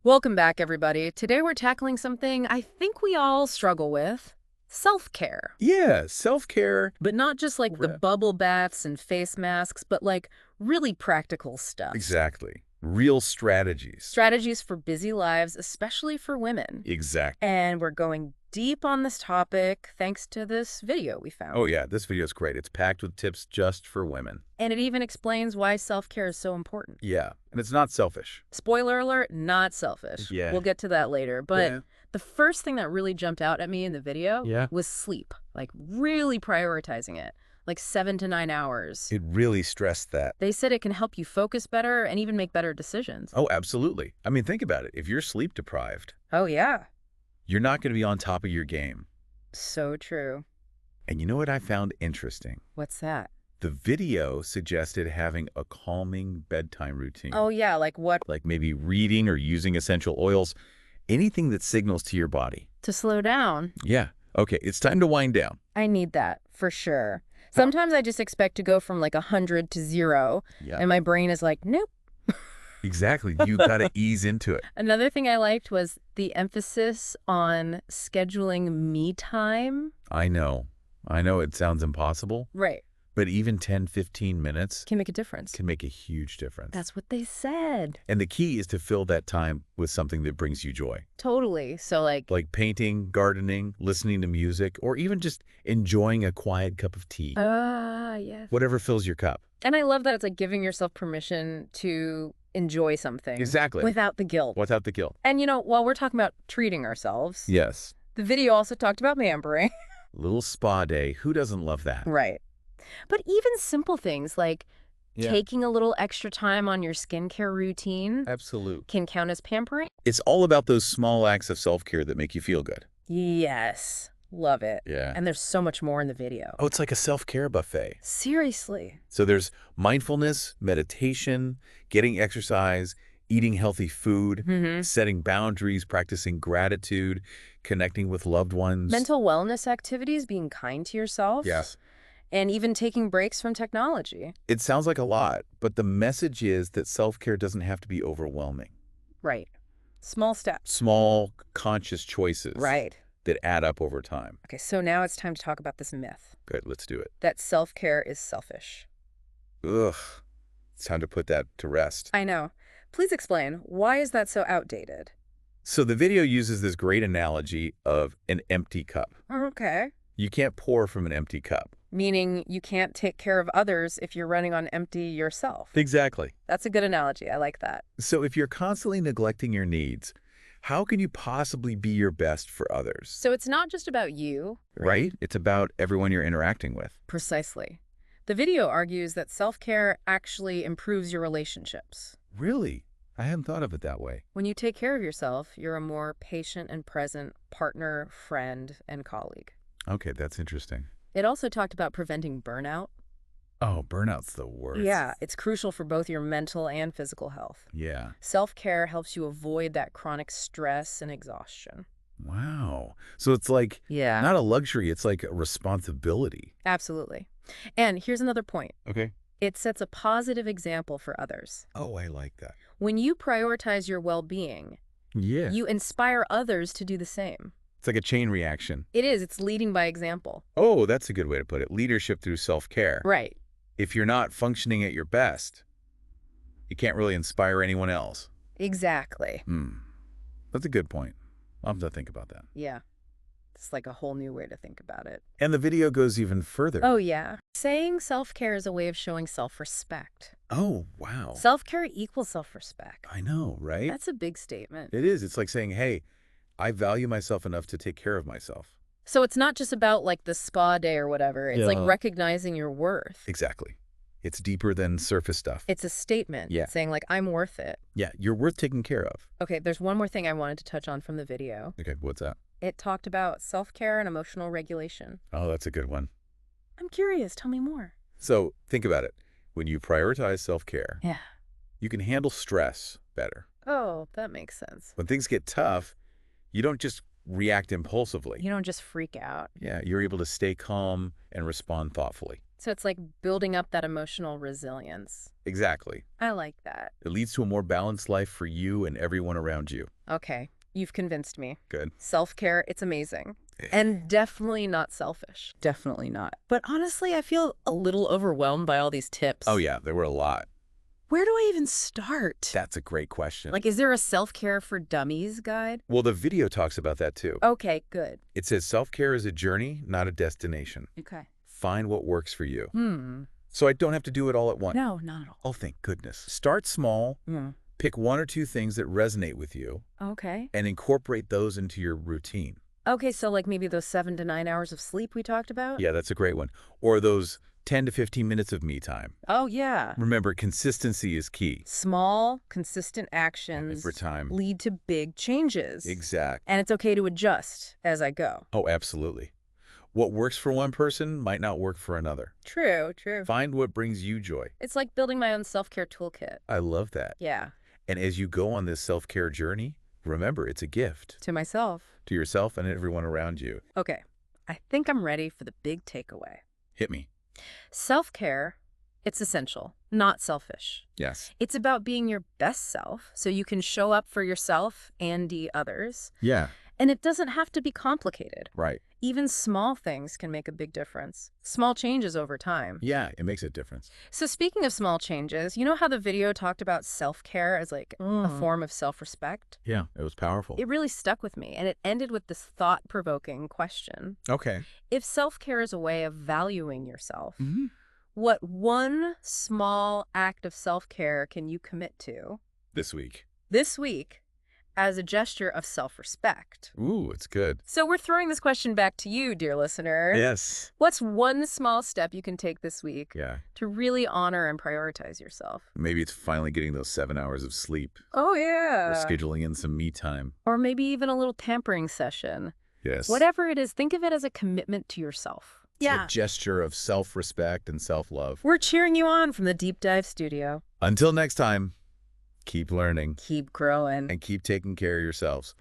Welcome back, everybody. Today we're tackling something I think we all struggle with, self-care. Yeah, self-care. But not just like the bubble baths and face masks, but like really practical stuff. Exactly. Real strategies. Strategies for busy lives, especially for women. Exactly. And we're going deep on this topic thanks to this video we found. Oh, yeah, this video is great. It's packed with tips just for women. And it even explains why self-care is so important. Yeah, and it's not selfish. Spoiler alert, not selfish. Yeah. We'll get to that later. But Yeah. the first thing that really jumped out at me in the video Yeah. was sleep, like really prioritizing it, like 7 to 9 hours. It really stressed that. They said it can help you focus better and even make better decisions. Oh, absolutely. I mean, think about it. If you're sleep deprived, Oh, yeah. you're not going to be on top of your game. So true. And you know what I found interesting? What's that? The video suggested having a calming bedtime routine. Oh, yeah, like what? Like maybe reading or using essential oils, anything that signals to your body. To slow down. Yeah. Okay, it's time to wind down. I need that, for sure. Sometimes I just expect to go from like 100 to 0, Yeah. and my brain is like, nope. Exactly. You got to ease into it. Another thing I liked was the emphasis on scheduling me time. I know it sounds impossible, Right. but even 10, 15 minutes Can make a difference. can make a huge difference. That's what they said. And the key is to fill that time with something that brings you joy. Totally. So like Painting, gardening, listening to music, or even just enjoying a quiet cup of tea. yes. Whatever fills your cup. And I love that it's like giving yourself permission to enjoy something. Exactly. Without the guilt. Without the guilt. And while we're talking about treating ourselves, Yes. the video also talked about pampering. Little spa day. Who doesn't love that? Right. But even simple things like Yeah. taking a little extra time on your skincare routine Absolutely. can count as pampering. It's all about those small acts of self-care that make you feel good. Yes. Love it. Yeah. And there's so much more in the video. Oh, it's like a self-care buffet. Seriously. So there's mindfulness, meditation, getting exercise, eating healthy food, Mm-hmm. setting boundaries, practicing gratitude, connecting with loved ones. Mental wellness activities, being kind to yourself. Yes. And even taking breaks from technology. It sounds like a lot, but the message is that self-care doesn't have to be overwhelming. Right. Small steps. Small, conscious choices Right. that add up over time. Okay, so now it's time to talk about this myth Good, let's do it. that self-care is selfish. Ugh. It's time to put that to rest. I know. Please explain, why is that so outdated? So the video uses this great analogy of an empty cup. Okay. You can't pour from an empty cup. Meaning you can't take care of others if you're running on empty yourself. Exactly. That's a good analogy. I like that. So if you're constantly neglecting your needs, how can you possibly be your best for others? So it's not just about you. Right? It's about everyone you're interacting with. Precisely. The video argues that self-care actually improves your relationships. Really? I hadn't thought of it that way. When you take care of yourself, you're a more patient and present partner, friend, and colleague. Okay, that's interesting. It also talked about preventing burnout. Oh, burnout's the worst. Yeah, it's crucial for both your mental and physical health. Yeah. Self-care helps you avoid that chronic stress and exhaustion. Wow. So it's like Yeah. not a luxury, it's like a responsibility. Absolutely. And here's another point. Okay. It sets a positive example for others. Oh, I like that. When you prioritize your well-being, Yeah. you inspire others to do the same. It's like a chain reaction. It is. It's leading by example. Oh, that's a good way to put it. Leadership through self-care. Right. If you're not functioning at your best, you can't really inspire anyone else. Exactly. That's a good point. I'll have to think about that. Yeah. It's like a whole new way to think about it. And the video goes even further. Oh, yeah. Saying self-care is a way of showing self-respect. Oh, wow. Self-care equals self-respect. I know, right? That's a big statement. It is. It's like saying, hey, I value myself enough to take care of myself. So it's not just about like the spa day or whatever. It's like Yeah. recognizing your worth. Exactly. It's deeper than surface stuff. It's a statement Yeah. saying like, I'm worth it. Yeah, you're worth taking care of. Okay, there's one more thing I wanted to touch on from the video. Okay, what's that? It talked about self-care and emotional regulation. Oh, that's a good one. I'm curious. Tell me more. So think about it. When you prioritize self-care, Yeah. you can handle stress better. Oh, that makes sense. When things get tough, you don't just react impulsively. You don't just freak out. Yeah, you're able to stay calm and respond thoughtfully. So it's like building up that emotional resilience. Exactly. I like that. It leads to a more balanced life for you and everyone around you. Okay, you've convinced me. Good. Self-care, it's amazing. And definitely not selfish. Definitely not. But honestly, I feel a little overwhelmed by all these tips. Oh, yeah, there were a lot. Where do I even start? That's a great question. Like, is there a self-care for dummies guide? Well, the video talks about that too. Okay, good. It says self-care is a journey, not a destination. Okay. Find what works for you. Hmm. So I don't have to do it all at once. No, not at all. Oh, thank goodness. Start small, pick 1 or 2 things that resonate with you, Okay. and incorporate those into your routine. Okay, so like maybe those 7 to 9 hours of sleep we talked about? Yeah, that's a great one. Or those 10 to 15 minutes of me time. Oh, yeah. Remember, consistency is key. Small, consistent actions Over time. lead to big changes. Exact. And it's okay to adjust as I go. Oh, absolutely. What works for one person might not work for another. True, true. Find what brings you joy. It's like building my own self-care toolkit. I love that. Yeah, And as you go on this self-care journey, remember, it's a gift to myself. to yourself and everyone around you. Okay, I think I'm ready for the big takeaway. Hit me. Self-care, it's essential, not selfish. Yes. It's about being your best self so you can show up for yourself and the others. Yeah. And it doesn't have to be complicated. Right. Even small things can make a big difference. Small changes over time. Yeah, it makes a difference. So speaking of small changes, you know how the video talked about self-care as like a form of self-respect? Yeah, it was powerful. It really stuck with me, and it ended with this thought-provoking question. Okay. If self-care is a way of valuing yourself, Mm-hmm. what one small act of self-care can you commit to This week. this week as a gesture of self-respect? Ooh, it's good. So we're throwing this question back to you, dear listener. Yes. What's one small step you can take this week Yeah. to really honor and prioritize yourself? Maybe it's finally getting those 7 hours of sleep Oh, or yeah. scheduling in some me time. Or maybe even a little pampering session. Yes. Whatever it is, think of it as a commitment to yourself. A gesture of self-respect and self-love. We're cheering you on from the Deep Dive Studio. Until next time, keep learning Keep growing. and keep taking care of yourselves.